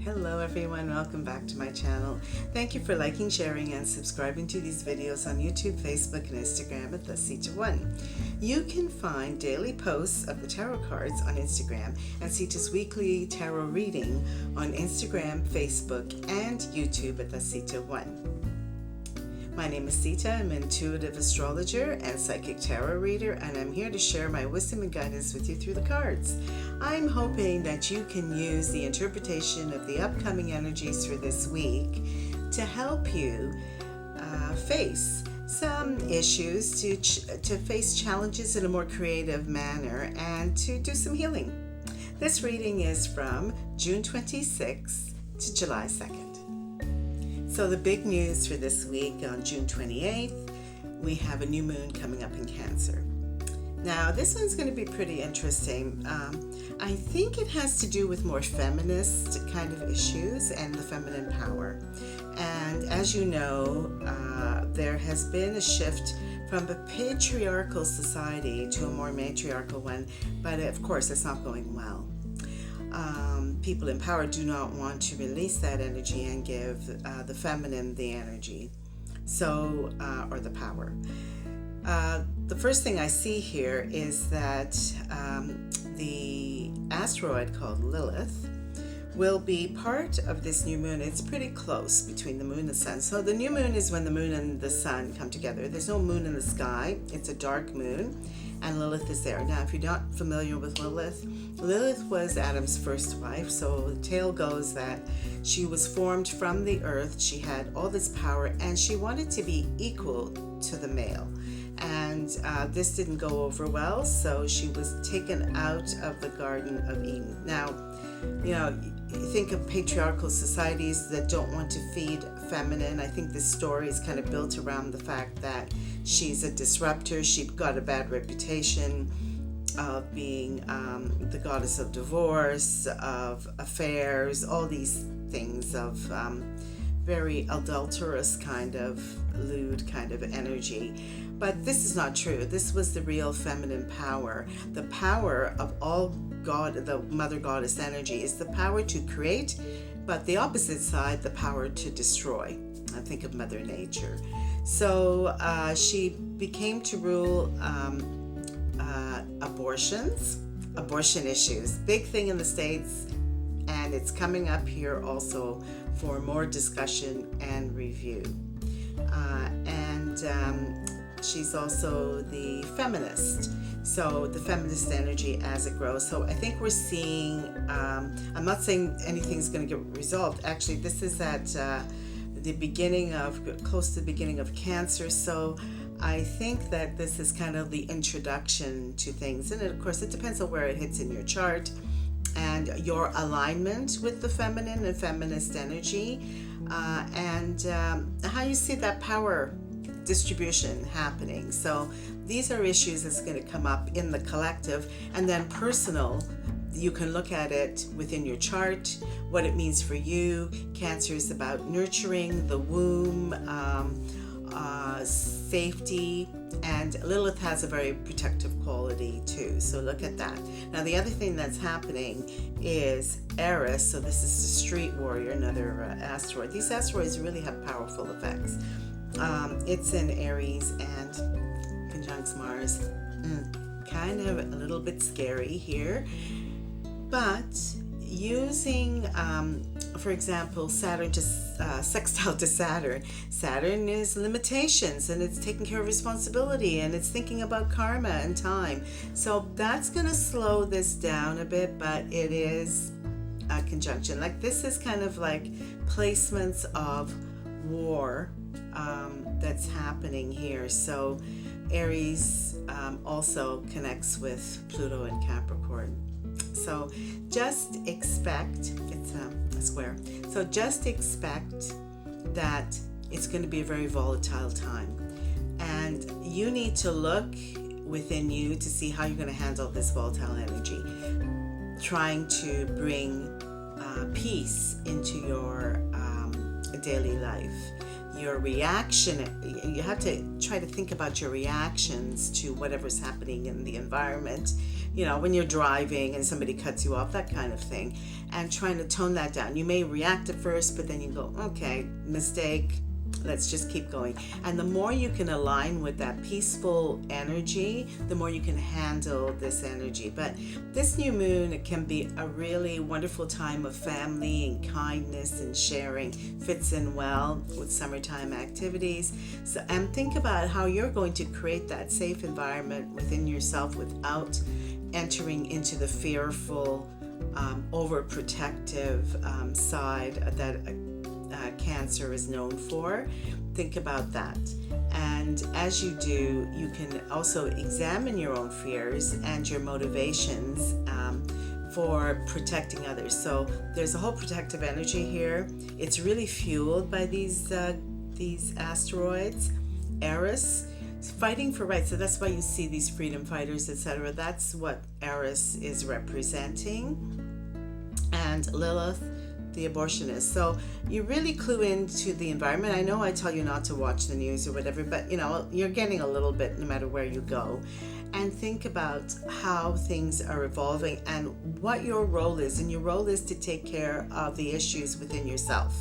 Hello everyone, welcome back to my channel. Thank you for liking, sharing, and subscribing to these videos on YouTube, Facebook, and Instagram at the Sita1. You can find daily posts of the tarot cards on Instagram and Sita's weekly tarot reading on Instagram, Facebook, and YouTube at the Sita1. My name is Sita. I'm an intuitive astrologer and psychic tarot reader, and I'm here to share my wisdom and guidance with you through the cards. I'm hoping that you can use the interpretation of the upcoming energies for this week to help you face some issues, to face challenges in a more creative manner, and to do some healing. This reading is from June 26th to July 2nd. So the big news for this week on June 28th, we have a new moon coming up in Cancer. Now this one's going to be pretty interesting. I think it has to do with more feminist kind of issues and the feminine power. And as you know, there has been a shift from a patriarchal society to a more matriarchal one, but of course it's not going well. People in power do not want to release that energy and give the feminine the energy, or the power. The first thing I see here is that the asteroid called Lilith will be part of this new moon. It's pretty close between the moon and the sun. So the new moon is when the moon and the sun come together. There's no moon in the sky. It's a dark moon, and Lilith is there. Now, if you're not familiar with Lilith, Lilith was Adam's first wife. So the tale goes that she was formed from the earth. She had all this power, and she wanted to be equal to the male. And this didn't go over well, so she was taken out of the Garden of Eden. Now, you think of patriarchal societies that don't want to feed feminine. I think this story is kind of built around the fact that she's a disruptor. She got a bad reputation of being the goddess of divorce, of affairs, all these things, of very adulterous kind of lewd kind of energy. But this is not true. This was the real feminine power. The power of all God, the mother goddess energy, is the power to create, but the opposite side, the power to destroy. I think of Mother Nature. So she became to rule abortion issues. Big thing in the States, and it's coming up here also for more discussion and review. She's also the feminist. So the feminist energy as it grows. So I think we're seeing, I'm not saying anything's going to get resolved. Actually, this is at close to the beginning of Cancer. So I think that this is kind of the introduction to things. And of course, it depends on where it hits in your chart and your alignment with the feminine and feminist energy, and how you see that power distribution happening. So these are issues that's going to come up in the collective, and then personal. You can look at it within your chart, what it means for you. Cancer is about nurturing the womb, safety, and Lilith has a very protective quality too. So look at that. Now the other thing that's happening is Eris. So this is the street warrior, another asteroid. These asteroids really have powerful effects. It's in Aries and conjuncts Mars. Kind of a little bit scary here, but using, for example, Saturn to sextile to Saturn. Saturn is limitations, and it's taking care of responsibility, and it's thinking about karma and time. So that's going to slow this down a bit, but it is a conjunction. Like this is kind of like placements of war that's happening here. So Aries also connects with Pluto and Capricorn. So just expect, it's a square, so just expect that it's going to be a very volatile time. And you need to look within you to see how you're going to handle this volatile energy. Trying to bring peace into your daily life. your reaction, you have to try to think about your reactions to whatever's happening in the environment, you know, when you're driving and somebody cuts you off, that kind of thing, and trying to tone that down. You may react at first, but then you go, okay, mistake, let's just keep going. And the more you can align with that peaceful energy, the more you can handle this energy. But this new moon, it can be a really wonderful time of family and kindness and sharing. Fits in well with summertime activities. So, and think about how you're going to create that safe environment within yourself without entering into the fearful, overprotective side that Cancer is known for. Think about that. And as you do, you can also examine your own fears and your motivations for protecting others. So there's a whole protective energy here. It's really fueled by these asteroids. Eris, fighting for rights. So that's why you see these freedom fighters, etc. That's what Eris is representing. And Lilith, the abortionist. So you really clue into the environment. I know I tell you not to watch the news or whatever, but you know, you're getting a little bit no matter where you go. And think about how things are evolving and what your role is. And your role is to take care of the issues within yourself.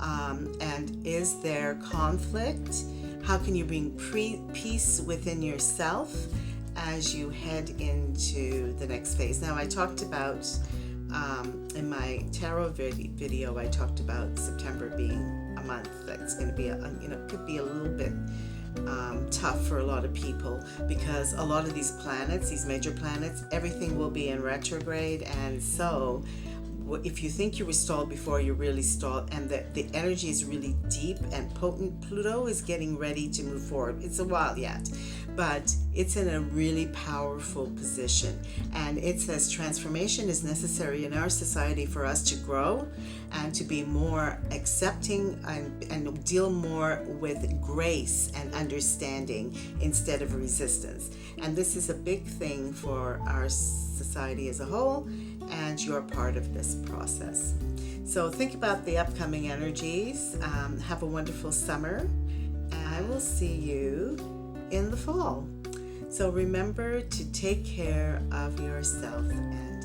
And is there conflict? How can you bring peace within yourself as you head into the next phase? Now, I talked about in my tarot video, I talked about September being a month that's going to be could be a little bit tough for a lot of people, because a lot of these planets, these major planets, everything will be in retrograde. And so if you think you were stalled before, you're really stalled, and the energy is really deep and potent. Pluto is getting ready to move forward. It's a while yet, but it's in a really powerful position. And it says transformation is necessary in our society for us to grow and to be more accepting and deal more with grace and understanding instead of resistance. And this is a big thing for our society as a whole, and you're part of this process. So think about the upcoming energies. Have a wonderful summer, and I will see you in the fall. So remember to take care of yourself and